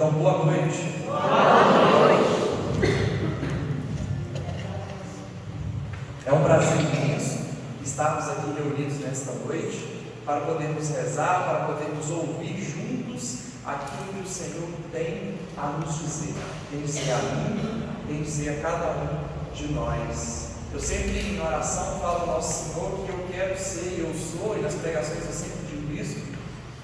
Então, boa noite. É um prazer imenso estarmos aqui reunidos nesta noite para podermos rezar, para podermos ouvir juntos aquilo que o Senhor tem a nos dizer. Tem dizer a mim, tem dizer a cada um de nós. Eu sempre em oração falo ao nosso Senhor que eu quero ser, eu sou, e nas pregações eu sempre digo isso.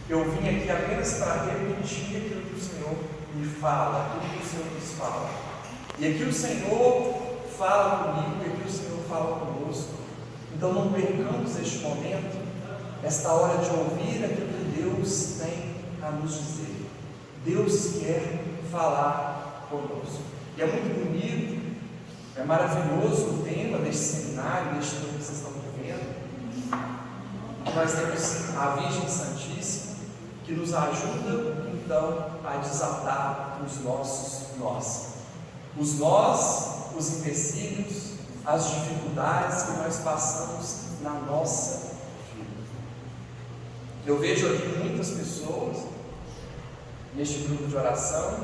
Eu vim aqui apenas para repetir aquilo que o Senhor me fala, aquilo que o Senhor nos fala. E aqui o Senhor fala comigo, e aqui o Senhor fala conosco. Então não percamos este momento, esta hora de ouvir aquilo que Deus tem a nos dizer. Deus quer falar conosco. E é muito bonito, é maravilhoso o tema deste seminário, deste tema que vocês estão vivendo. Nós temos a Virgem Santíssima, que nos ajuda então a desatar os nossos nós. Os nós, os empecilhos, as dificuldades que nós passamos na nossa vida. Eu vejo aqui muitas pessoas neste grupo de oração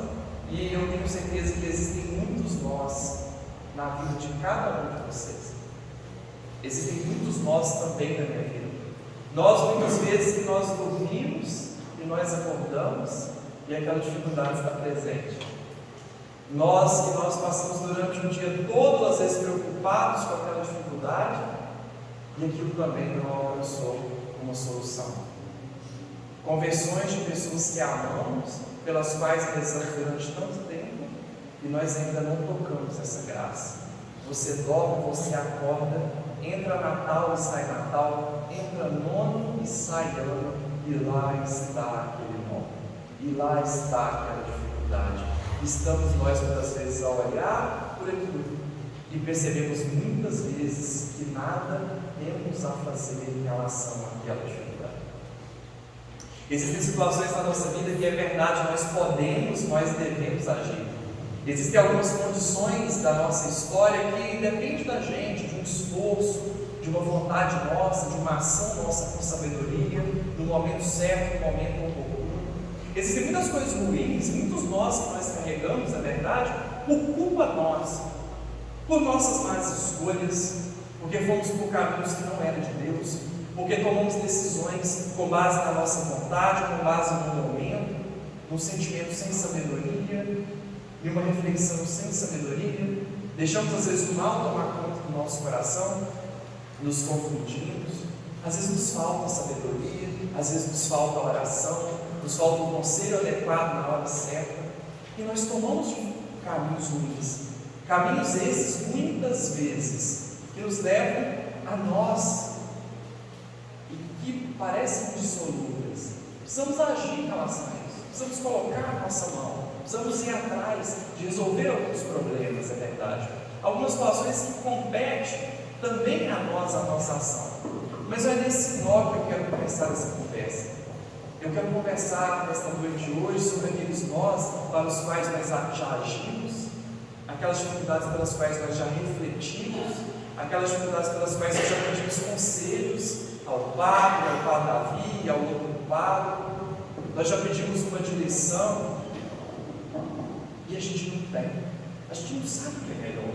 e eu tenho certeza que existem muitos nós na vida de cada um de vocês. Existem muitos nós também na minha vida. Nós muitas vezes que nós dormimos e nós acordamos e aquela dificuldade está presente. Nós que nós passamos durante o dia todo às vezes preocupados com aquela dificuldade e aquilo também não alcançou uma solução. Conversões de pessoas que amamos, pelas quais rezamos durante tanto tempo e nós ainda não tocamos essa graça. Você dorme, você acorda, entra Natal e sai Natal, entra nono e sai ano, e lá está aquele nó, e lá está aquela dificuldade. Estamos nós muitas vezes a olhar por aquilo e percebemos muitas vezes que nada temos a fazer em relação àquela dificuldade. Existem situações na nossa vida que é verdade, nós podemos, nós devemos agir. Existem algumas condições da nossa história que depende da gente, de um esforço, de uma vontade nossa, de uma ação nossa com sabedoria, no momento certo, no momento oportuno. Existem muitas coisas ruins, muitos nós que nós carregamos, é verdade, por culpa nossa, por nossas más escolhas, porque fomos por caminhos que não eram de Deus, porque tomamos decisões com base na nossa vontade, com base no momento, num sentimento sem sabedoria, e uma reflexão sem sabedoria, deixamos às vezes o mal tomar conta do nosso coração, nos confundimos, às vezes nos falta sabedoria, às vezes nos falta oração, nos falta um conselho adequado na hora certa, e nós tomamos caminhos ruins, caminhos esses muitas vezes que nos levam a nós e que parecem dissolúveis. Precisamos agir em relação a isso, precisamos colocar a nossa mão, precisamos ir atrás de resolver alguns problemas, é verdade. Algumas situações que competem também a nós, a nossa ação. Mas é nesse nó que eu quero começar essa conversa. Eu quero conversar nesta noite de hoje sobre aqueles nós para os quais nós já agimos, aquelas dificuldades pelas quais nós já refletimos, aquelas dificuldades pelas quais nós já pedimos conselhos ao Padre Davi, ao outro Padre. Nós já pedimos uma direção e a gente não tem, a gente não sabe o que é melhor.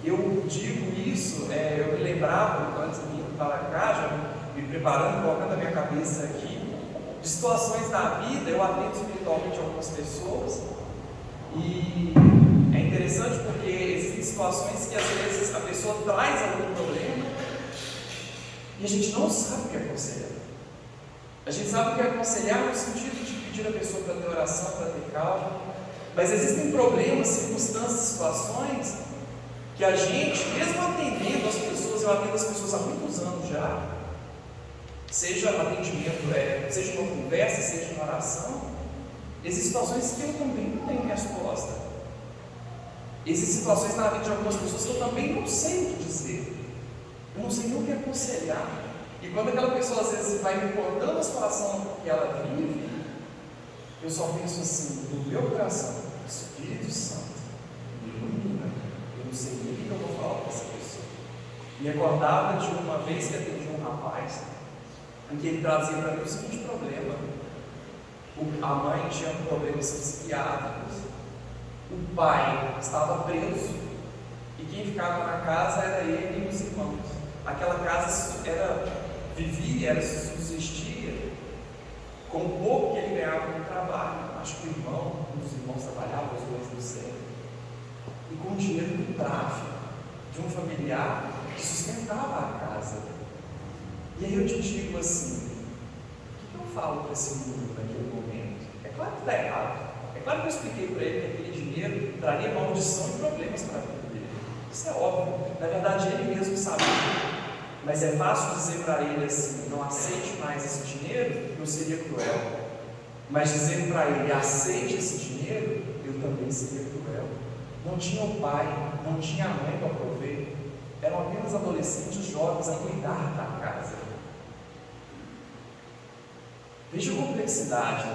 Eu digo isso, eu me lembrava, antes de vir para cá, já me preparando, colocando a minha cabeça aqui, de situações da vida. Eu atendo espiritualmente algumas pessoas e é interessante porque existem situações que às vezes a pessoa traz algum problema e a gente não sabe o que aconselhar. A gente sabe o que aconselhar no sentido de pedir a pessoa para ter oração, para ter calma, mas existem problemas, circunstâncias, situações que a gente, mesmo atendendo as pessoas, eu atendo as pessoas há muitos anos já, seja no atendimento, seja uma conversa, seja uma oração, existem situações que eu também não tenho resposta. Existem situações na vida de algumas pessoas que eu também não sei o que dizer, eu não sei nem o que aconselhar. E quando aquela pessoa às vezes vai me contando a situação que ela vive, eu só penso assim, no meu coração, Espírito Santo, eu não sei nem o que eu vou falar para essa pessoa. Me acordava de uma vez que atendi um rapaz, em que ele trazia para mim o seguinte problema: a mãe tinha problemas psiquiátricos, O pai estava preso e quem ficava na casa era ele e os irmãos. Aquela casa subsistia com o pouco que ele ganhava no trabalho. Acho que um dos irmãos trabalhava, os dois no céu. E com o dinheiro do tráfico de um familiar que sustentava a casa. E aí eu te digo assim, o que eu falo para esse mundo naquele momento? É claro que está errado. É claro que eu expliquei para ele que aquele dinheiro traria maldição e problemas para a vida dele. Isso é óbvio. Na verdade, ele mesmo sabia. Mas é fácil dizer para ele assim, não aceite mais esse dinheiro, eu seria cruel. Mas dizer para ele, aceite esse dinheiro, eu também seria cruel. Não tinha o pai, não tinha a mãe para prover. Eram apenas adolescentes jovens a cuidar da casa. Veja a complexidade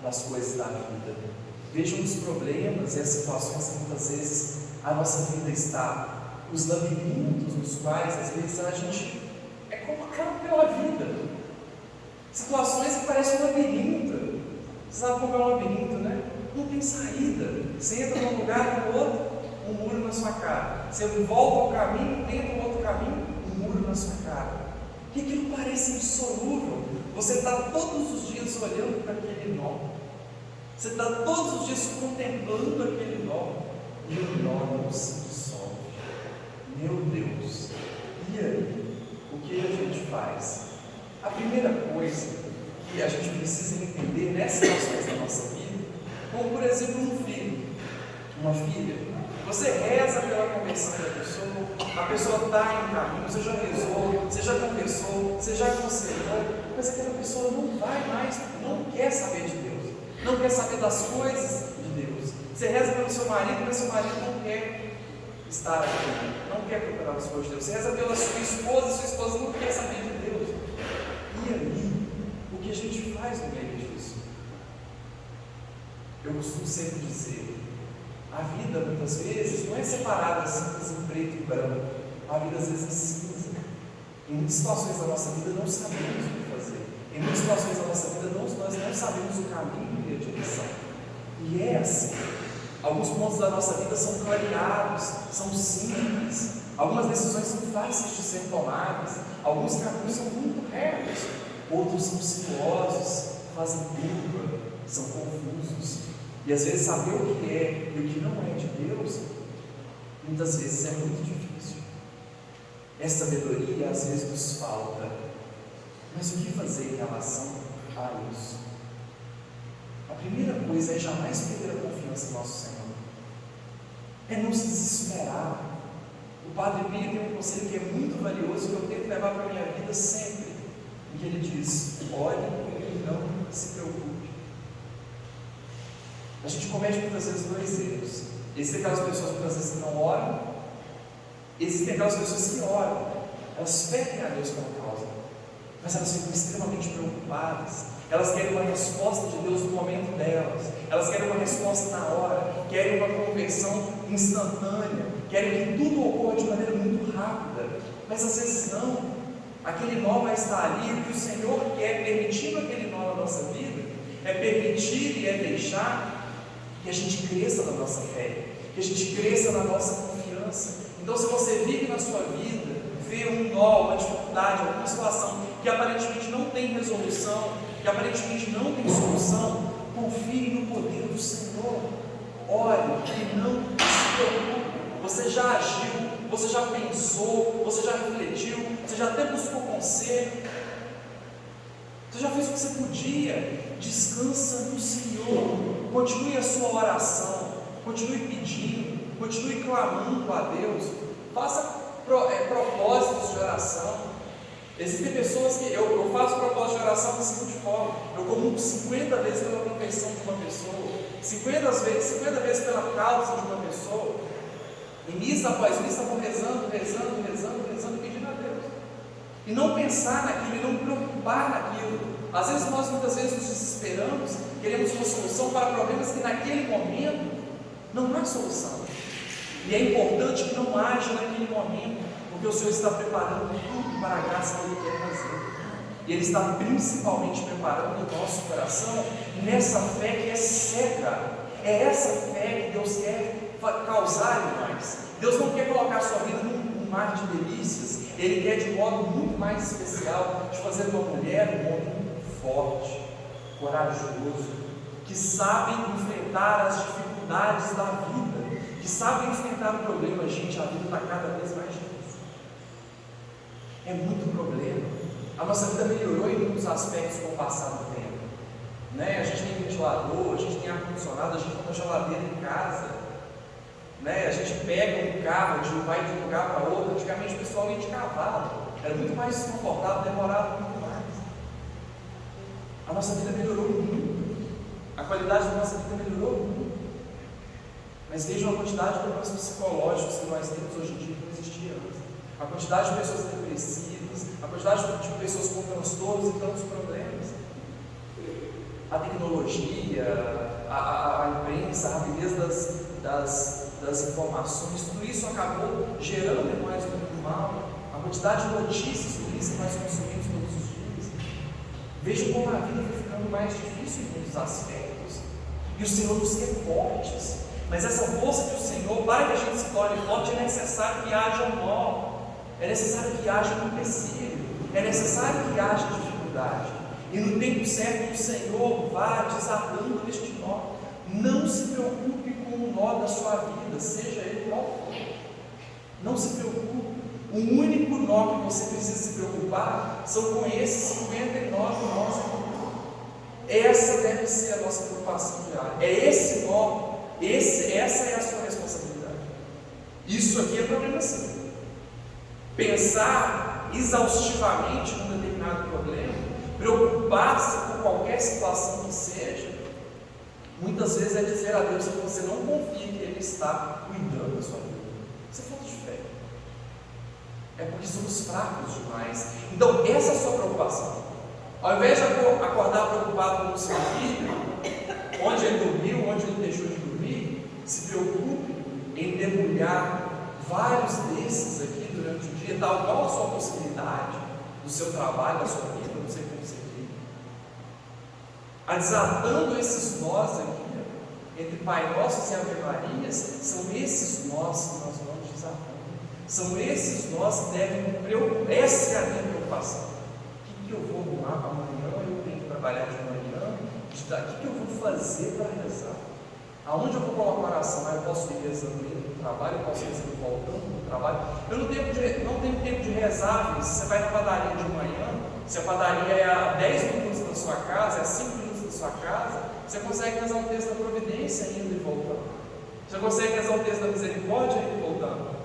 das coisas da vida. Vejam os problemas e as situações que muitas vezes a nossa vida está. Os labirintos nos quais às vezes a gente é colocado pela vida. Situações que parecem um labirinto. Você sabe como é um labirinto, né? Não tem saída. Você entra num lugar e no outro, um muro na sua cara. Você volta ao caminho, tenta um outro caminho, um muro na sua cara. E aquilo parece indissolúvel. Você está todos os dias olhando para aquele nó. Você está todos os dias contemplando aquele nó. E o nó não se dissolve. Meu Deus! E aí? O que a gente faz? A primeira coisa que a gente precisa entender nessas situações da nossa vida, como por exemplo um filho, uma filha, você reza pela conversão da pessoa, a pessoa está em caminho, você já rezou, você já confessou, você já aconselhou, mas aquela pessoa não vai mais, não quer saber de Deus, não quer saber das coisas de Deus. Você reza pelo seu marido, mas seu marido não quer estar aqui, não quer procurar as coisas de Deus. Você reza pela sua esposa não quer saber de Deus. E aí, o que a gente faz no meio disso? Eu costumo sempre dizer, a vida muitas vezes não é separada simples em preto e branco, a vida às vezes é cinza. Em muitas situações da nossa vida não sabemos o que fazer, em muitas situações da nossa vida nós não sabemos o caminho e a direção. E é assim. Alguns pontos da nossa vida são clareados, são simples, algumas decisões são fáceis de ser tomadas, alguns caminhos são muito retos, outros são sinuosos, fazem curva, são confusos. E às vezes saber o que é e o que não é de Deus, muitas vezes é muito difícil. Essa sabedoria às vezes nos falta. Mas o que fazer em relação a isso? A primeira coisa é jamais perder a confiança no nosso Senhor. É não se desesperar. O Padre Pio tem um conselho que é muito valioso, que eu tento levar para a minha vida sempre. Em que ele diz, ore e não se preocupe. A gente comete muitas vezes dois erros. Existem aquelas pessoas muitas vezes que não oram, existem aquelas pessoas que oram, elas pedem a Deus pela causa, mas elas ficam extremamente preocupadas, elas querem uma resposta de Deus no momento delas, elas querem uma resposta na hora, querem uma conversão instantânea, querem que tudo ocorra de maneira muito rápida, mas às vezes não. Aquele nó vai estar ali, o que o Senhor quer, permitindo aquele nó na nossa vida, é permitir e é deixar que a gente cresça na nossa fé, que a gente cresça na nossa confiança. Então, se você vive na sua vida, vê um nó, uma dificuldade, alguma situação que aparentemente não tem resolução, que aparentemente não tem solução, confie no poder do Senhor. Ore e não se preocupe. Você já agiu, você já pensou, você já refletiu, você já até buscou conselho, você já fez o que você podia. Descansa no Senhor. Continue a sua oração, continue pedindo, continue clamando a Deus, faça propósitos de oração. Existem pessoas que eu faço propósito de oração da seguinte forma: eu comungo 50 vezes pela conversão de uma pessoa, 50 vezes pela causa de uma pessoa, e missa após missa vou rezando, pedindo a Deus, e não pensar naquilo, e não me preocupar naquilo. Às vezes nós muitas vezes nos desesperamos, queremos uma solução para problemas que naquele momento não há solução. E é importante que não haja naquele momento, porque o Senhor está preparando tudo para a graça que Ele quer fazer. E Ele está principalmente preparando o nosso coração nessa fé que é cega. É essa fé que Deus quer causar em nós. Deus não quer colocar a sua vida num mar de delícias. Ele quer, de modo muito mais especial, te fazer uma mulher, um homem forte, corajoso, que sabe enfrentar as dificuldades da vida, que sabe enfrentar o problema. Gente, a vida está cada vez mais difícil. É muito problema. A nossa vida melhorou em muitos aspectos com o passar do tempo. A gente tem ventilador, a gente tem ar-condicionado, a gente tem uma geladeira em casa. A gente pega um carro, a gente vai de um lugar para outro. Antigamente o pessoal ia de cavalo, era muito mais desconfortável, demorava muito mais. A nossa vida melhorou muito, a qualidade da nossa vida melhorou muito. Mas vejam a quantidade de problemas psicológicos que nós temos hoje em dia que não existia antes. A quantidade de pessoas depressivas, a quantidade de pessoas com transtornos e tantos problemas. A tecnologia, a imprensa, a rapidez das informações, tudo isso acabou gerando em nós muito mal. A quantidade de notícias ruins que nós consumimos todos os dias. Vejam como a vida vai ficando mais difícil em muitos aspectos. E o Senhor nos quer fortes. Mas essa força do Senhor, para que a gente se torne forte, é necessário que haja um nó, é necessário que haja um empecilho, é necessário que haja dificuldade. E no tempo certo o Senhor vai desatando este nó. Não se preocupe com o nó da sua vida, seja ele qual for. Não se preocupe. O único nó que você precisa se preocupar são com esses 59 nós. Essa deve ser a nossa preocupação diária. É esse nó, essa é a sua responsabilidade. Isso aqui é problema seu. Pensar exaustivamente num determinado problema, preocupar-se com qualquer situação que seja, muitas vezes é dizer a Deus que você não confia que Ele está cuidando da sua vida. Isso é falta de fé. É porque somos fracos demais. Então, essa é a sua preocupação. Ao invés de acordar preocupado com o seu filho, onde ele dormiu, onde ele deixou de dormir, se preocupe em debulhar vários desses aqui durante o dia, tal qual a sua possibilidade, do seu trabalho, da sua vida, não sei como você vive. Desatando esses nós aqui, entre Pai Nosso e Ave Marias, são esses nós que nós vamos desatando. São esses nós que devem preocupar. Essa é a minha preocupação. O que eu vou arrumar para amanhã? Eu tenho que trabalhar de manhã. O que eu vou fazer para rezar? Aonde eu vou colocar a oração? Eu posso ir rezando indo no trabalho, eu posso ir rezando voltando no trabalho. Eu não tenho tempo de rezar, filho. Se você vai na padaria de manhã, se a padaria é a 10 minutos da sua casa, é a 5 minutos da sua casa, você consegue rezar um texto da providência indo e voltando. Você consegue rezar um texto da misericórdia indo e voltando.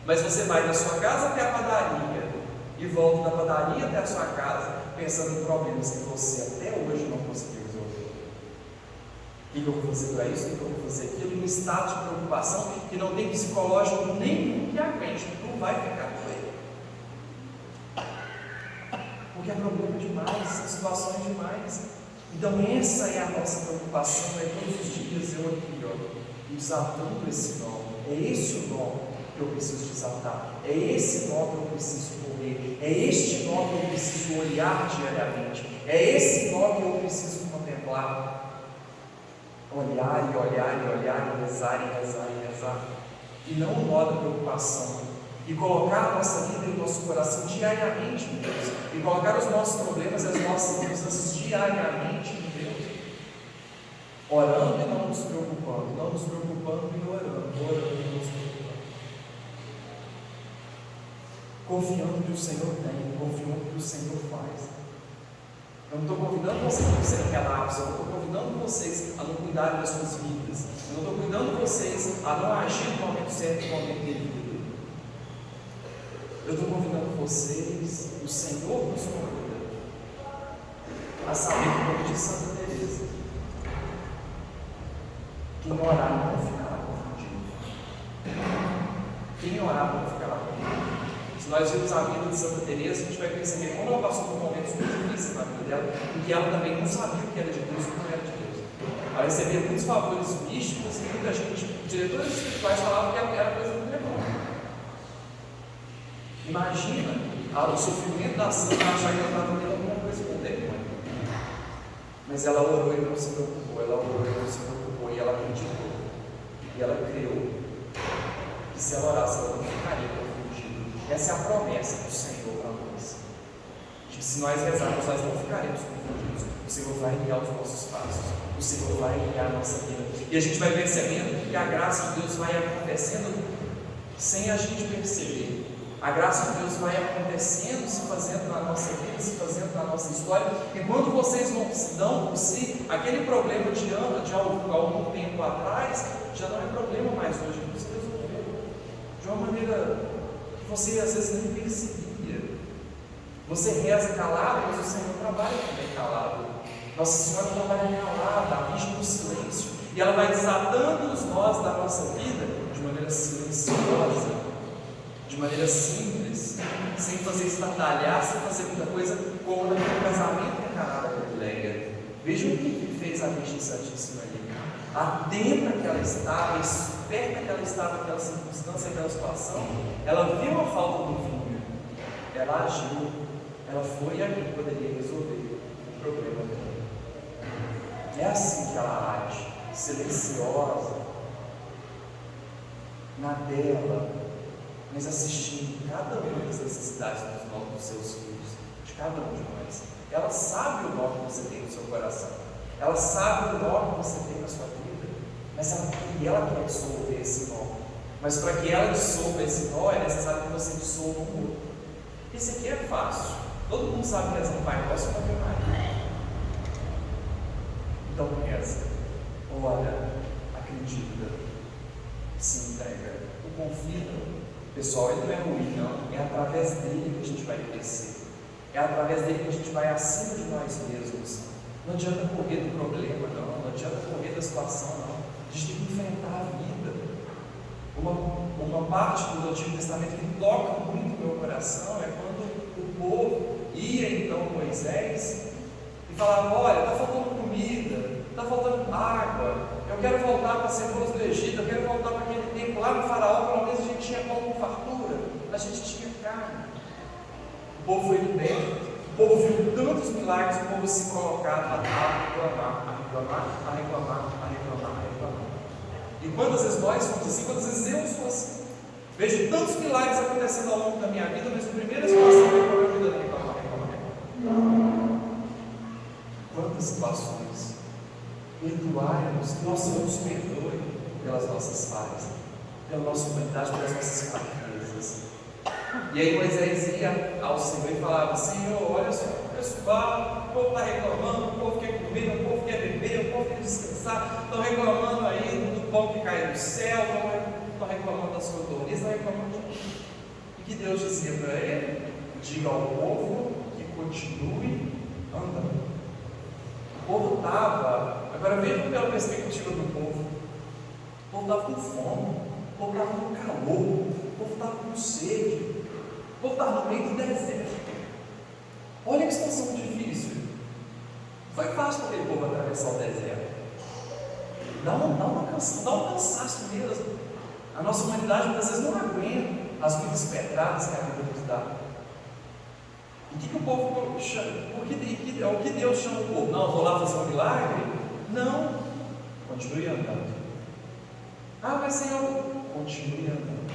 Mas você vai da sua casa até a padaria e volta da padaria até a sua casa, pensando em problemas que você até hoje não conseguiu resolver. O que eu vou fazer para isso? O que eu vou fazer aquilo? Num estado de preocupação que não tem psicológico nenhum que aguente, não vai ficar doido. Porque é problema demais, são situações demais. Então essa é a nossa preocupação, é todos os dias eu aqui, desatando esse nó. É esse o nó que eu preciso desatar, é esse nó que eu preciso correr, é este nó que eu preciso olhar diariamente, é esse nó que eu preciso contemplar, olhar e olhar e olhar, e rezar e rezar e rezar, e não o nó da preocupação, e colocar a nossa vida e o nosso coração diariamente em Deus, e colocar os nossos problemas e as nossas circunstâncias diariamente em Deus, orando e não nos preocupando, não nos preocupando e orando e não nos preocupando. Confiando que o Senhor tem, confiando que o Senhor faz. Eu não estou convidando vocês a serem relapsos, eu não estou convidando vocês a não cuidarem das suas vidas, eu não estou convidando vocês a não agir no momento certo e no momento devido. Eu estou convidando vocês, o Senhor nos convida, a saber que, como diz Santa Teresa, quem orar não ficará confundido. Quem orar não ficará confundido. Se nós vimos a vida de Santa Teresa, a gente vai perceber como ela passou por momentos muito difíceis na vida dela, em que ela também não sabia o que era de Deus e o que não era de Deus. Ela recebia muitos favores místicos e muita gente, diretores espirituais, falavam que era coisa muito legal. Imagina o sofrimento da santa, achar que ela estava tendo alguma coisa com o demônio. Mas ela orou e não se preocupou, ela orou e não se preocupou, foi, ela acreditou. E ela creu que se ela orasse, ela não ficaria confundida. Essa é a promessa do Senhor para nós. Que se nós rezarmos, nós não ficaremos confundidos. O Senhor vai guiar os nossos passos. O Senhor vai guiar a nossa vida. E a gente vai percebendo que a graça de Deus vai acontecendo sem a gente perceber. A graça de Deus vai acontecendo, se fazendo na nossa vida, se fazendo na nossa história. E quando vocês não se dão por si, aquele problema de algum tempo atrás, já não é problema mais hoje. Você resolveu de uma maneira que você às vezes nem percebia. Você reza calado, mas o Senhor trabalha também calado. Nossa Senhora trabalha calada, a Virgem do silêncio. E ela vai desatando os nós da nossa vida de maneira silenciosa, de maneira simples, sem fazer estardalhar, sem fazer muita coisa, como naquele casamento em Caná da Galileia. Vejam o que fez a Virgem Santíssima ali. Atenta que ela estava, esperta que ela estava naquela circunstância, naquela situação, ela viu a falta do vinho, ela agiu, ela foi e ali poderia resolver o problema dela. É assim que ela age, silenciosa, na dela, mas assistindo cada uma das necessidades dos seus filhos, de cada um de nós. Ela sabe o nó que você tem no seu coração, ela sabe o nó que você tem na sua vida, mas ela quer dissolver esse nó. Mas para que ela dissolva esse nó, é necessário que você dissolva um outro. Esse aqui é fácil, todo mundo sabe rezar um Pai Nosso e Ave Maria. Então reza, ora, acredita, se entrega, o confia. Pessoal, ele não é ruim, não. É através dele que a gente vai crescer. É através dele que a gente vai acima de nós mesmos. Não adianta correr do problema, não. Não adianta correr da situação, não. A gente tem que enfrentar a vida. Uma parte do Antigo Testamento que toca muito o meu coração é quando o povo ia então Moisés e falava: olha, está faltando comida, está faltando água, eu quero voltar para as cenouras do Egito, eu quero voltar para aquele tempo lá no Faraó, pelo menos a gente tinha pão com fartura, a gente tinha carne. O povo foi liberto, o povo viu tantos milagres, o povo se colocava a reclamar, a reclamar, a reclamar, a reclamar, a reclamar. E quantas vezes nós somos assim, quantas vezes eu sou assim? Vejo tantos milagres acontecendo ao longo da minha vida, mas a primeira situação é a minha vida reclamar, reclamar. Quantas situações? Perdoai-nos, que nosso Senhor nos perdoe pelas nossas falhas, pela nossa humanidade, pelas nossas fraquezas. E aí Moisés ia ao Senhor e falava: Senhor, olha só, pessoal, o povo está reclamando, o povo quer comer, o povo quer beber, o povo quer descansar, estão reclamando aí do pão que cai do céu, estão reclamando da sua dormência, estão reclamando de tudo. E que Deus dizia para ele: diga ao povo que continue andando. O povo estava, agora veja pela perspectiva do povo, o povo estava com fome, o povo estava com calor, o povo estava com sede, o povo estava no meio do deserto. Olha que situação difícil. Foi fácil para aquele povo atravessar o deserto. Dá um cansaço mesmo. A nossa humanidade muitas vezes não aguenta as vidas pedradas que a vida nos dá. E o que o povo chama? O que Deus chama o povo? Não, vou lá fazer um milagre? Não. Continue andando. Ah, mas Senhor, continue andando.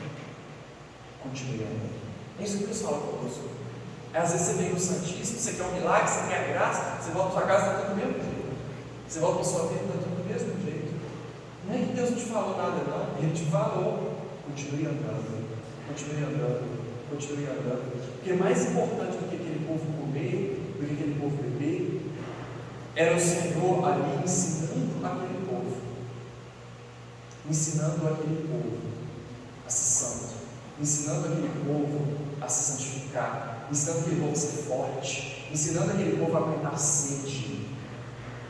Continue andando. É isso que Deus fala conosco. Às vezes você vem no Santíssimo, você quer um milagre, você quer a graça, você volta para sua casa, está tudo do mesmo jeito. Você volta para sua vida, está tudo do mesmo jeito. Não é que Deus não te falou nada, não. Ele te falou. Continue andando. Continue andando. Continue andando. Porque mais importante do que aquele povo comer, do que aquele povo beber, era o Senhor ali ensinando aquele povo. Ensinando aquele povo a ser santo. Ensinando aquele povo a se santificar. Ensinando aquele povo a ser forte. Ensinando aquele povo a aguentar sede.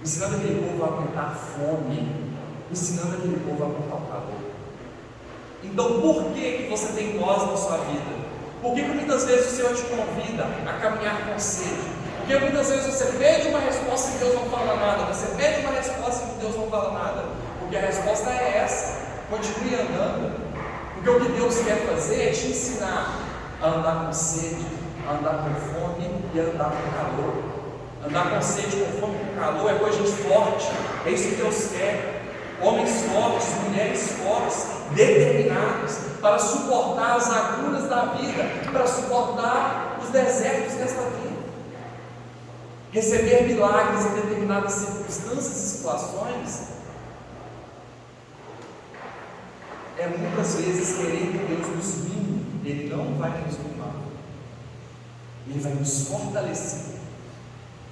Ensinando aquele povo a aguentar fome. Ensinando aquele povo a aguentar o calor. Então, por que você tem nós na sua vida? Por que muitas vezes o Senhor te convida a caminhar com sede? Porque muitas vezes você pede uma resposta e Deus não fala nada. Você pede uma resposta e Deus não fala nada. Porque a resposta é essa: continue andando. Porque o que Deus quer fazer é te ensinar a andar com sede, a andar com fome e a andar com calor. Andar com sede, com fome e com calor é coisa de forte. É isso que Deus quer. Homens fortes, mulheres fortes, determinados para suportar as agruras da vida, para suportar os desertos desta vida. Receber milagres em determinadas circunstâncias e situações é muitas vezes querer que Deus nos mime. Ele não vai nos mimar, Ele vai nos fortalecer.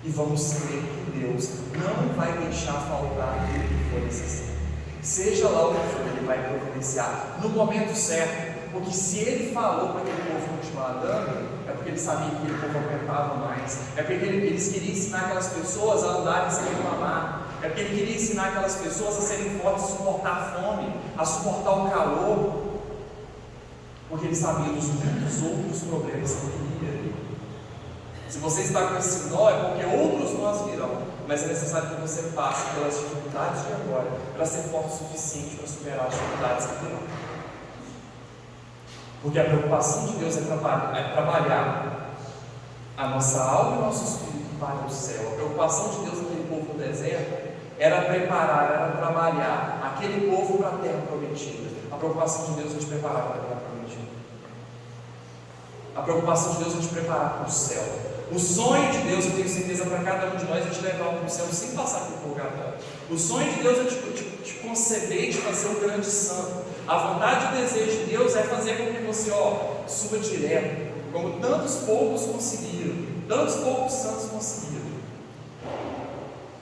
E vamos crer que Deus não vai deixar faltar aquilo que for necessário. Seja lá o que for, Ele vai providenciar no momento certo. Porque se Ele falou para aquele povo continuar andando, é porque Ele sabia que aquele povo aguentava mais. É porque eles queriam ensinar aquelas pessoas a andarem sem reclamar. É porque Ele queria ensinar aquelas pessoas a serem fortes, a suportar a fome, a suportar o calor. Porque Ele sabia dos muitos outros problemas que viria. Se você está com esse nó, é porque outros nós virão, mas é necessário que você passe pelas dificuldades de agora, para ser forte o suficiente para superar as dificuldades que virão. Porque a preocupação de Deus é trabalhar a nossa alma e o nosso espírito para o céu. A preocupação de Deus naquele povo no deserto era preparar, era trabalhar aquele povo para a terra prometida. A preocupação de Deus é te preparar para a terra prometida. A preocupação de Deus é te preparar para o céu. O sonho de Deus, eu tenho certeza, para cada um de nós é te levar para o céu sem passar pelo purgatório. O sonho de Deus é te conceber e te fazer um grande santo. A vontade e o desejo de Deus é fazer com que você suba direto, como tantos poucos conseguiram, tantos poucos santos conseguiram.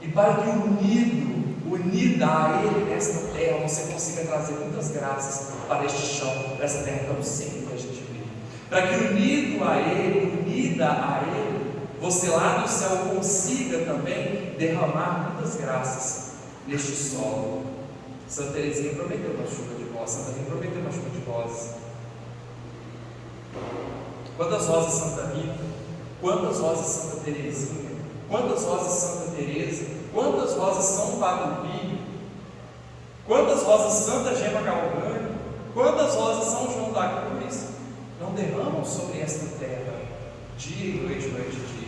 E para que unida a Ele nesta terra, você consiga trazer muitas graças para este chão, para esta terra tão seca que a gente vive. Para que unido a Ele, unida a Ele, você lá do céu consiga também derramar muitas graças neste solo. Santa Teresinha prometeu uma chuva de rosas, Santa Rita prometeu uma chuva de rosas. Quantas rosas Santa Rita? Quantas rosas Santa Teresinha? Quantas rosas Santa Teresa? Quantas rosas São Padre Pio? Quantas rosas Santa Gema Galgani? Quantas rosas São João da Cruz não derramam sobre esta terra dia e noite, noite e dia?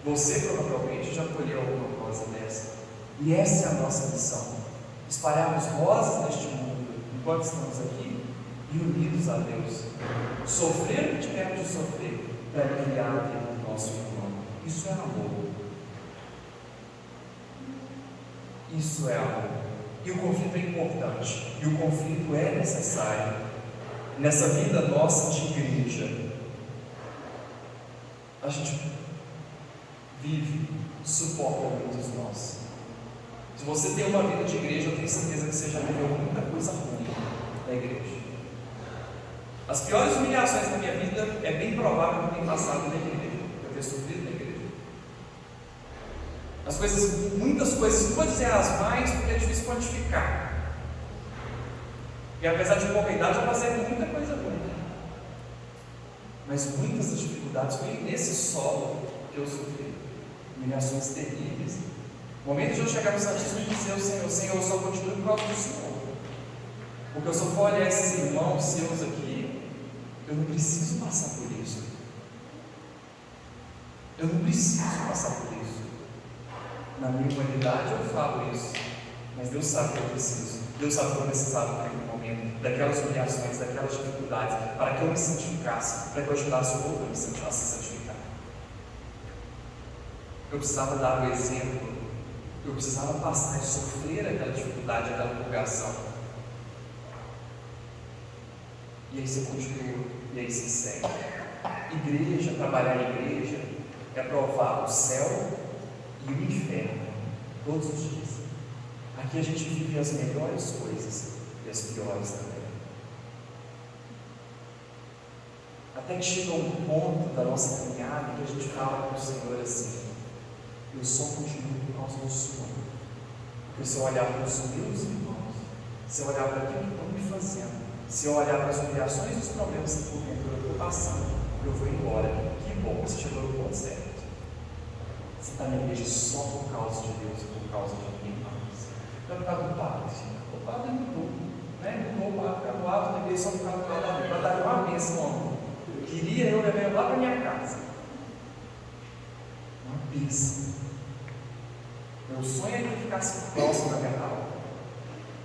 Você provavelmente já colheu alguma rosa dessa. E essa é a nossa missão: espalharmos rosas neste mundo enquanto estamos aqui e unidos a Deus, sofrer o que tivermos de sofrer para aliviar a vida do nosso irmão. Isso é amor. Isso é amor. E o conflito é importante, e o conflito é necessário nessa vida nossa de igreja. A gente vive, suporta muitos nós. Se você tem uma vida de igreja, eu tenho certeza que você já viveu muita coisa ruim na igreja. As piores humilhações da minha vida é bem provável que eu tenha passado na igreja, que eu tenha sofrido na igreja. As coisas, muitas coisas, não vou dizer as mais, porque é difícil quantificar. E apesar de pouca idade, eu passei por muita coisa ruim. Mas muitas das dificuldades foi nesse solo que eu sofri. Humilhações terríveis. O momento de eu chegar no Santíssimo e dizer ao Senhor: Senhor, eu só continuo por causa do Senhor. Porque eu só for olhar esses irmãos seus aqui, eu não preciso passar por isso. Eu não preciso passar por isso. Na minha humanidade eu falo isso, mas Deus sabe que eu preciso. Deus sabe que eu precisava naquele momento, daquelas humilhações, daquelas dificuldades, para que eu me santificasse, para que eu ajudasse o outro a se santificar. Eu precisava dar o exemplo, eu precisava passar e sofrer aquela dificuldade, aquela purgação. E aí você continua, e aí você segue. Igreja, trabalhar em igreja, é provar o céu e o inferno, todos os dias. Aqui a gente vive as melhores coisas e as piores também. Até que chega um ponto da nossa caminhada que a gente fala com o Senhor assim: eu só continuo por causa do Senhor. Porque se eu olhar para os meus irmãos, se eu olhar para aquilo que estão me fazendo, se eu olhar para as humilhações e os problemas que porventura eu estou passando, eu vou embora. Que bom, você chegou no ponto certo. Você está na igreja só por causa de Deus e por causa de ninguém mais. Não é por causa do padre, filho. O padre mudou, né? Mudou o padre do alto da igreja só por causa do padre, para dar uma bênção. Queria eu levar lá para minha casa. Uma bênção. Meu sonho é que ele ficasse próximo da minha alma.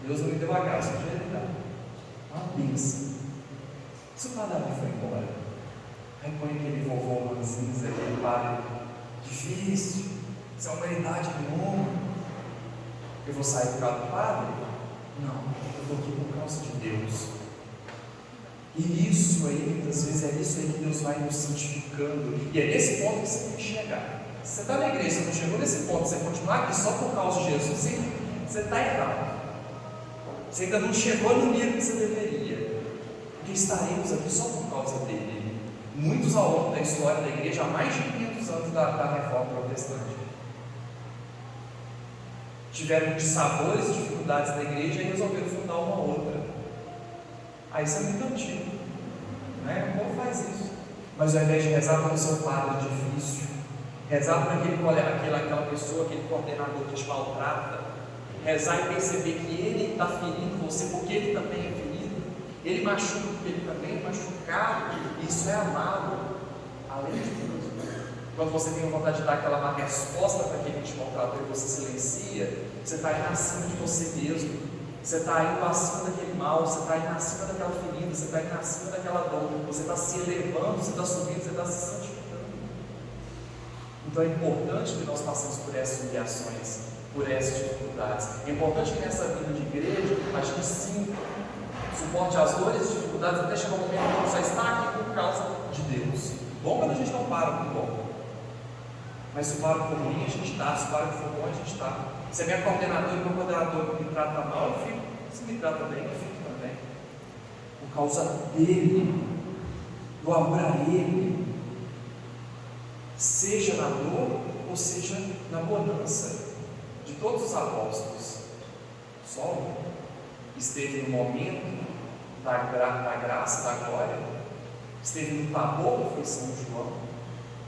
Deus não me deu a graça de ele dar uma bênção. Se o padre Davi foi embora, aí põe aquele vovô ranzinza, aquele padre difícil, se a humanidade nenhuma, eu vou sair por causa do padre? Não, eu estou aqui por causa de Deus. E isso aí, muitas vezes, é isso aí que Deus vai nos santificando. E é nesse ponto que você tem que chegar. Se você está na igreja, você não chegou nesse ponto, você continuar aqui só por causa de Jesus, você está errado. Você ainda não chegou no nível que você deveria. Porque estaremos aqui só por causa dele. Muitos ao longo da história da igreja, há mais de 500 anos da reforma protestante, tiveram dissabores e dificuldades na igreja e resolveram fundar uma outra. Aí isso é muito antigo, né? O povo faz isso. Mas ao invés de rezar pelo seu padre difícil, rezar por aquela pessoa, aquele coordenador que te maltrata, rezar e perceber que ele está ferindo você porque ele também é ferido, ele machuca porque ele também é machucado, isso é amado, além de tudo. Quando você tem vontade de dar aquela resposta para aquele que te maltratou e você silencia, você está indo acima de você mesmo, você está indo acima daquele mal, você está indo acima daquela ferida, você está indo acima daquela dor, você está se elevando, você está subindo, você está se santificando. Então é importante que nós passemos por essas humilhações, por essas dificuldades. É importante que nessa vida de igreja a gente sim suporte as dores e dificuldades até chegar um momento que você está aqui por causa de Deus. Bom quando a gente não para com bom. Mas se o paro for ruim, a gente está. Se o paro for bom, a gente está. Se é minha coordenadora e meu coordenador me trata mal, eu fico. Se me trata bem, eu fico também. Por causa dele, do amor a ele, seja na dor ou seja na bonança. De todos os apóstolos, só um esteve no momento da graça, da glória, esteve no tabor que foi São João,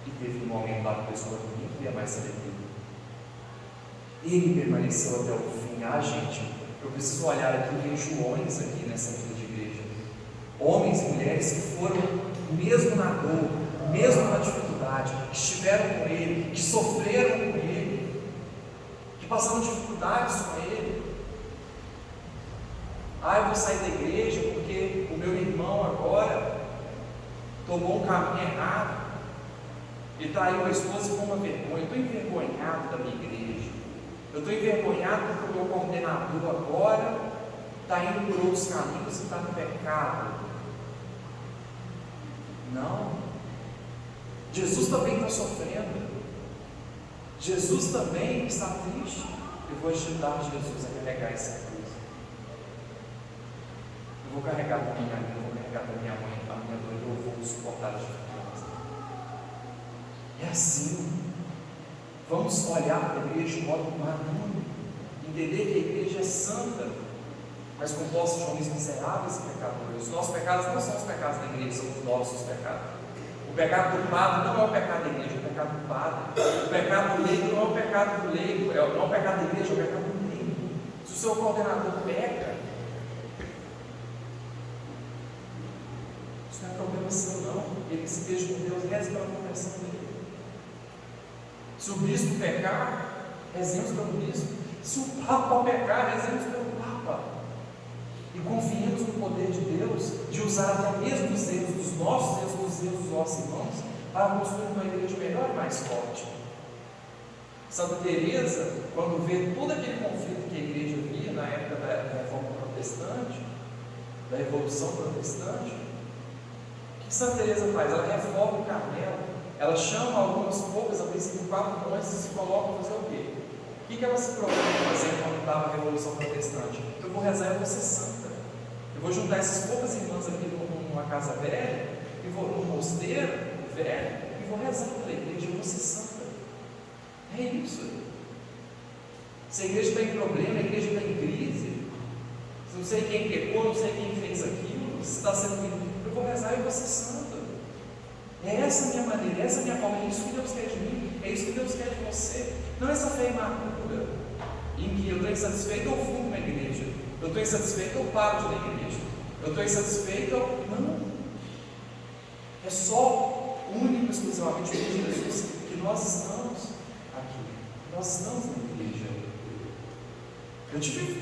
e teve no momento da pessoa que ninguém queria mais saber dele. Ele permaneceu até o fim. Gente, eu preciso olhar aqui, tem Joões aqui nessa vida de igreja, homens e mulheres que foram, mesmo na dor, mesmo na dificuldade, que estiveram com ele, que sofreram com ele, que passaram dificuldades com ele. Eu vou sair da igreja porque o meu irmão agora tomou um caminho errado, ele traiu a esposa e foi uma vergonha. Eu estou envergonhado da minha igreja, eu estou envergonhado porque o meu coordenador agora está indo por outros caminhos e está no pecado. Não, Jesus também está sofrendo, Jesus também está triste. Eu vou ajudar Jesus a carregar essa cruz. Eu vou carregar da minha vida, eu vou carregar da minha mãe, da minha dor, eu vou suportar as dificuldades. É assim. Vamos olhar para a igreja de modo maduro, entender que a igreja é santa, mas composta de homens miseráveis e pecadores. Os nossos pecados não são os pecados da igreja, são os nossos pecados. O pecado do padre não é o pecado da igreja, é o pecado do padre. O pecado do leigo não é o pecado do leigo, não é o pecado da igreja, é o pecado do leigo. Se o seu coordenador peca, isso não é problema seu, não. Ele se deixa com Deus, reze pela conversão dele. Se o bispo pecar, rezemos pelo bispo. Se o Papa pecar, rezemos pelo Papa. E confiemos no poder de Deus, de usar até mesmo os erros dos nossos erros, dos erros dos nossos irmãos, para construir uma igreja melhor e mais forte. Santa Teresa, quando vê todo aquele conflito que a igreja via na época da reforma protestante, da revolução protestante, o que Santa Teresa faz? Ela reforma o Carmelo. Ela chama algumas poucas, a princípio 4 monges, e se coloca a fazer o quê? O que ela se propõe a fazer quando estava a Revolução Protestante? Eu vou rezar e vou ser santa. Eu vou juntar essas poucas irmãs aqui numa casa velha, e vou num mosteiro velho, e vou rezar pela igreja, eu vou ser santa. É isso. Se a igreja está em problema, a igreja está em crise, se não sei quem pecou, não sei quem fez aquilo, se está sendo. Eu vou rezar e vou ser santa. É essa a minha maneira, essa a minha forma, é isso que Deus quer de mim, é isso que Deus quer de você. Não essa fé imatura, em que eu estou insatisfeito ou fundo na igreja, eu estou insatisfeito ou paro de ir na igreja, eu estou insatisfeito ou. Não. É só, único e exclusivamente por Jesus que nós estamos aqui, nós estamos na igreja. Eu tive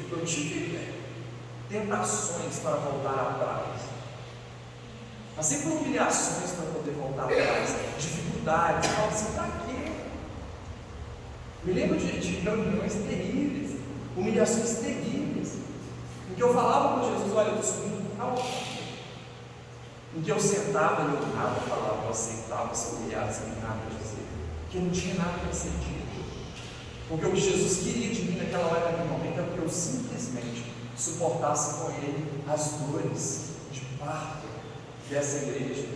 tentações para voltar atrás. Passei por humilhações para poder voltar atrás, dificuldades. Eu falo assim, para quê? Me lembro de reuniões terríveis, humilhações terríveis, em que eu falava com Jesus: olha, eu estou subindo tal altura. Em que eu sentava e eu nada falava, eu aceitava ser humilhado sem nada a dizer, porque não tinha nada para ser dito. Porque o que Jesus queria de mim naquela hora, naquele momento, é que eu simplesmente suportasse com Ele as dores de parto dessa igreja,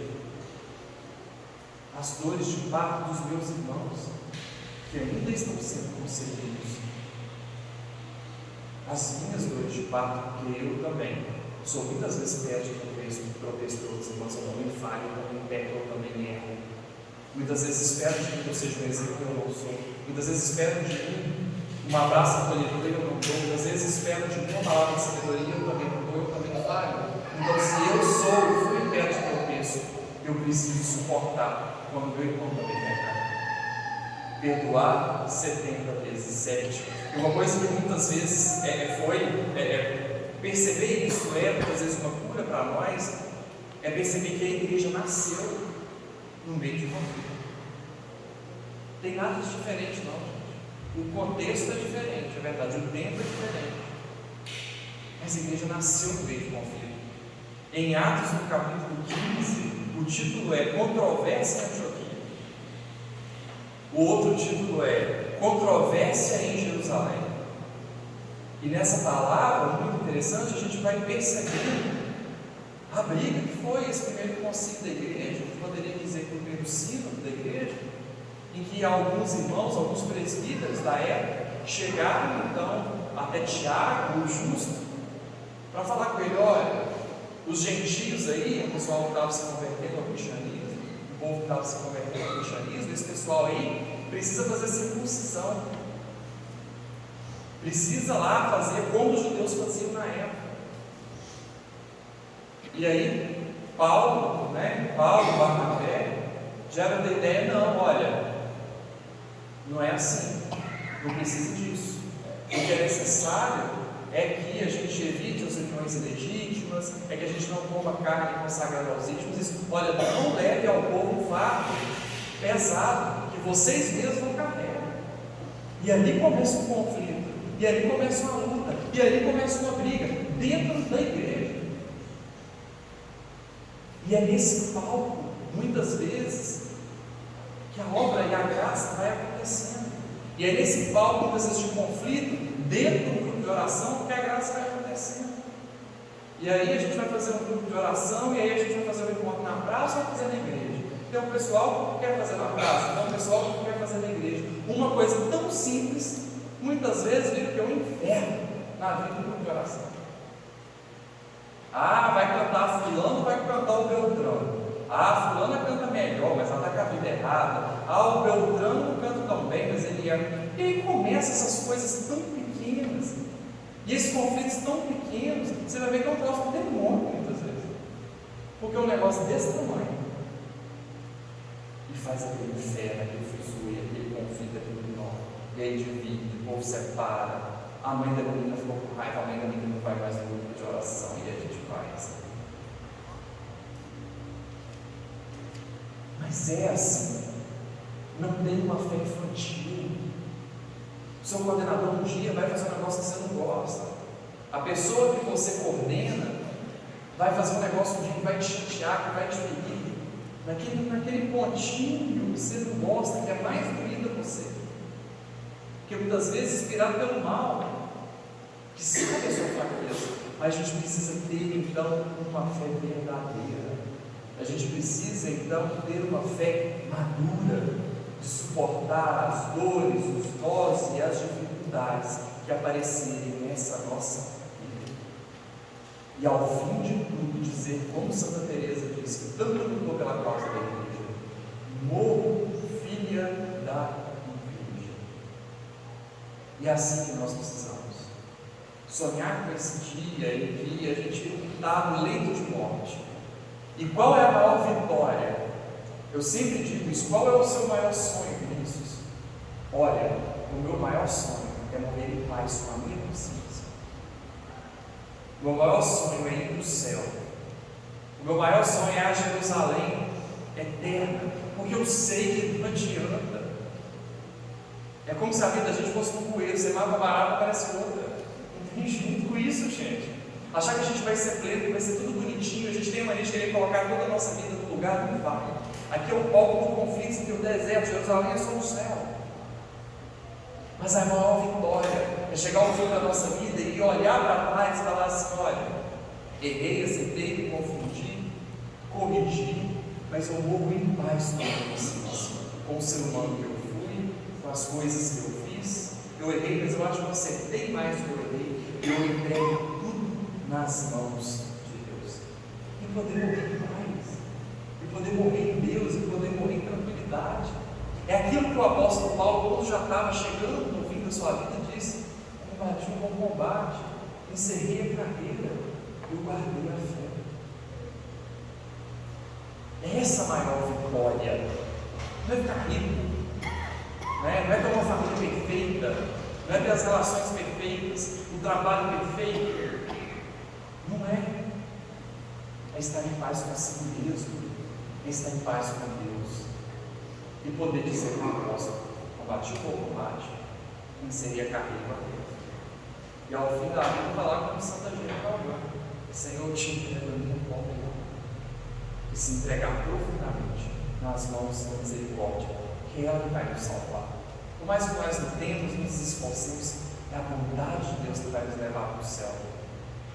as dores de parto dos meus irmãos, que ainda estão sendo concebidos, as minhas dores de parto, porque eu também sou muitas vezes pé de tropeço de outros irmãos, eu também falho, eu também peco, eu também erro. Muitas vezes espero de mim que eu seja um exemplo, eu não sou. Muitas vezes espero de mim um abraço acolhedor, eu não dou. Muitas vezes espero de mim uma palavra de sabedoria, eu também não dou, eu também falho. Então, se eu fui pé de tropeço, eu preciso suportar quando meu irmão também pecar. Perdoar 70 vezes 7. E uma coisa que muitas vezes perceber isso muitas vezes uma cura para nós, é perceber que a igreja nasceu no meio de conflito. Não tem nada de diferente não, gente. O contexto é diferente, é verdade, o tempo é diferente. Mas a igreja nasceu no meio de conflito. Em Atos, no capítulo 15, o título é Controvérsia em Antioquia. O outro título é Controvérsia em Jerusalém. E nessa palavra, muito interessante, a gente vai perceber a briga que foi esse primeiro concílio da igreja, que poderia dizer que o primeiro sínodo da igreja, em que alguns irmãos, alguns presbíteros da época, chegaram então até Tiago, o justo, para falar com ele: olha, os gentios aí, o pessoal que estava se convertendo ao cristianismo, o povo que estava se convertendo ao cristianismo, esse pessoal aí precisa fazer circuncisão, precisa lá fazer como os judeus faziam na época. E aí Paulo, Barnabé, gera da ideia: não, olha, não é assim, não precisa disso. O que é necessário é que a gente evite as uniões ilegítimas, é que a gente não coma carne consagrada aos ídolos. Olha, não leve ao povo um fardo pesado que vocês mesmos não carregam. E ali começa um conflito, e ali começa uma luta, e ali começa uma briga dentro da igreja. E é nesse palco, muitas vezes, que a obra e a graça vai acontecendo. E é nesse palco, muitas vezes, de conflito, dentro do grupo de oração, que a graça vai acontecendo. E aí a gente vai fazer um grupo de oração, e aí a gente vai fazer um encontro na praça ou fazer na igreja. Tem um pessoal que quer fazer na praça, tem um pessoal que quer fazer na igreja. Uma coisa tão simples, muitas vezes vira que é um inferno na vida do grupo de oração. Ah, vai cantar fulano, vai cantar o Beltrano. Ah, fulana canta melhor, mas ela está com a vida errada. Ah, o Beltrano não canta tão bem, mas ele é. E aí começam essas coisas tão pequenas, e esses conflitos tão pequenos, você vai ver que é um troço demônio muitas vezes. Porque é um negócio desse tamanho. E faz aquele inferno, aquele fuzuê, aquele conflito, aquele nó. E aí divide, o povo separa. A mãe da menina ficou com raiva, a mãe da menina não vai mais no grupo de oração, e a gente vai. Mas é assim, não tem uma fé infantil. O seu coordenador um dia vai fazer um negócio que você não gosta. A pessoa que você coordena vai fazer um negócio um dia que vai te chatear, que vai te ferir, naquele pontinho que você não gosta, que é mais doído a você. Porque muitas vezes inspirado pelo mal, que sabe a sua fraqueza, mas a gente precisa ter então uma fé verdadeira. A gente precisa então ter uma fé madura, de suportar as dores, os nós e as dificuldades que aparecerem nessa nossa vida. E ao fim de tudo dizer, como Santa Teresa disse, que tanto lutou pela causa da igreja: morro, filha da igreja. E é assim que nós precisamos sonhar com esse dia em que a gente está no leito de morte. E qual é a maior vitória? Eu sempre digo isso: qual é o seu maior sonho, Vinícius? Olha, o meu maior sonho é morrer em paz com a minha consciência. O meu maior sonho é ir para o céu. O meu maior sonho é a Jerusalém eterna, porque eu sei que não adianta. É como se a vida da gente fosse um bueiro, você mata uma barata, aparece outra. Não tem jeito com isso, gente. Achar que a gente vai ser pleno, que vai ser tudo bonitinho, a gente tem a mania de querer colocar toda a nossa vida no lugar, não vai. Aqui é o palco do conflito entre o deserto, Jerusalém é só o céu. Mas a maior vitória é chegar ao fim da nossa vida e olhar para trás e falar assim: olha, errei, acertei, me confundi, corrigi, mas eu morro em paz com o ser humano que eu fui, com as coisas que eu fiz. Eu errei, mas eu acho que eu acertei mais do que eu errei. Eu entrego tudo nas mãos de Deus. E poder morrer em paz, e poder morrer em Deus, e poder morrer em tranquilidade. É aquilo que o apóstolo Paulo, quando já estava chegando no fim da sua vida, disse: combati um bom combate, encerrei a carreira, eu guardei a fé. Essa é a maior vitória. Não é ficar rico, não é ter uma família perfeita, não é ter as relações perfeitas, o trabalho perfeito. Não é. É estar em paz consigo mesmo, é estar em paz com Deus. E poder dizer com o apóstolo: combati o bom combate, encerrei a carreira. E ao fim da vida falar com Santa Jerusalém: Senhor, te entrego a minha pobre, e se entregar profundamente nas mãos da misericórdia, que ela vai nos salvar. Por mais que nós lutemos e nos esforcemos, é a vontade de Deus que vai nos levar para o céu.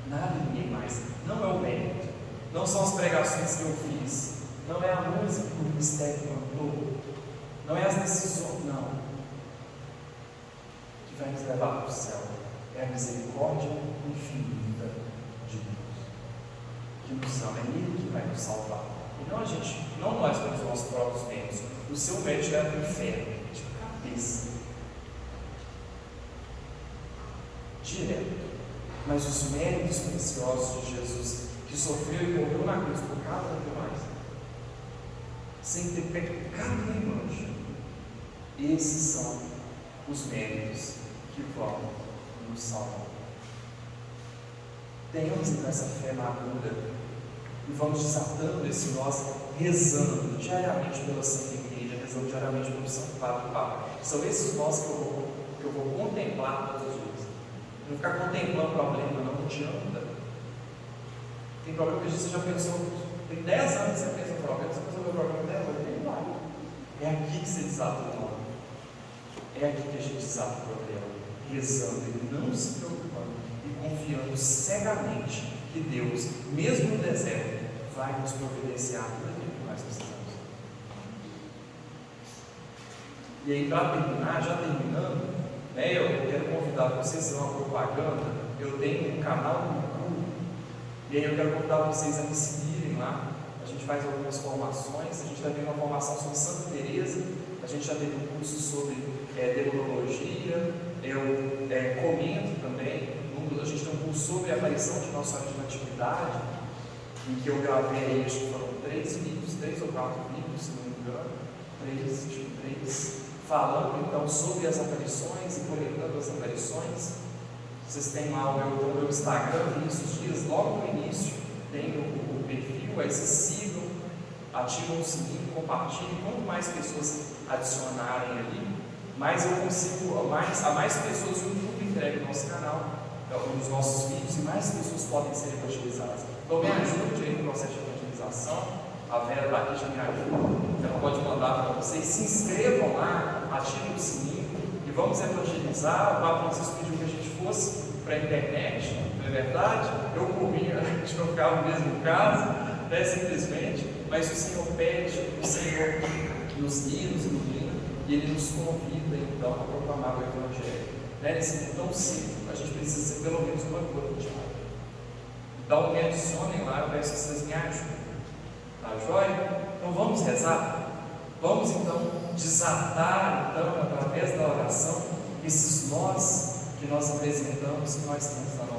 Nada e ninguém mais. Não é o mérito, não são as pregações que eu fiz, não é a música que o ministério cantou, não é as decisões, não. O que vai nos levar para o céu é a misericórdia infinita de Deus, que nos ama, é Ele que vai nos salvar. E não a gente, não nós pelos nossos próprios méritos. O seu mérito leva para o inferno, de cabeça, direto. Mas os méritos preciosos de Jesus, que sofreu e morreu na cruz por cada um de nós, sem ter pecado nem mancha, esses são os méritos que vão nos salvar. Tenhamos então essa fé madura e vamos desatando esse nós, rezando diariamente pela Santa Igreja, rezando diariamente pelo Santo Padre e Papa. São esses nós que eu vou contemplar todos os dias. Não ficar contemplando problema, não adianta. Tem problema que você já pensou, tem 10 anos que você pensa no problema, você pensou no problema dela, nem vai. É aqui que você desata o nome. É aqui que a gente desata o problema, rezando e não se preocupando e confiando cegamente que Deus, mesmo no deserto, vai nos providenciar tudo aquilo que nós precisamos. E aí, para terminar, já terminando, eu quero convidar vocês a uma propaganda. Eu tenho um canal no YouTube, e aí eu quero convidar vocês a me seguirem lá. A gente faz algumas formações, a gente está tendo uma formação sobre Santa Teresa, a gente já teve um curso sobre demonologia, eu comento também. A gente tem um curso sobre a aparição de Nossa Senhora de Natividade, em que eu gravei, acho que foram 3 vídeos, 3 ou 4 vídeos, se não me engano, 3, falando então sobre as aparições e coletando as aparições. Vocês têm lá o meu Instagram, esses dias, logo no início, tem o perfil, aí vocês sigam, ativam o sininho, compartilhem. Quanto mais pessoas adicionarem ali, mais eu consigo, a mais pessoas o YouTube entrega no nosso canal, nos nossos vídeos, e mais pessoas podem ser evangelizadas. Então me ajude aí no processo de evangelização. A Vera daqui já me ajuda, ela pode mandar para vocês. Se inscrevam lá, ativem o sininho e vamos evangelizar. O Papa Francisco pediu que a gente fosse para a internet, não é verdade? Eu corria, a gente não ficava no mesmo caso, simplesmente, mas o Senhor pede, o Senhor nos guia, nos ilumina, e Ele nos convida então a proclamar o Evangelho. Nesse mundo tão simples, a gente precisa ser pelo menos uma gota de água. Então me adicionem lá, eu peço que vocês me ajudem. Tá joia? Então vamos rezar? Vamos então desatar, então, através da oração, esses nós que nós apresentamos, que nós temos na nossa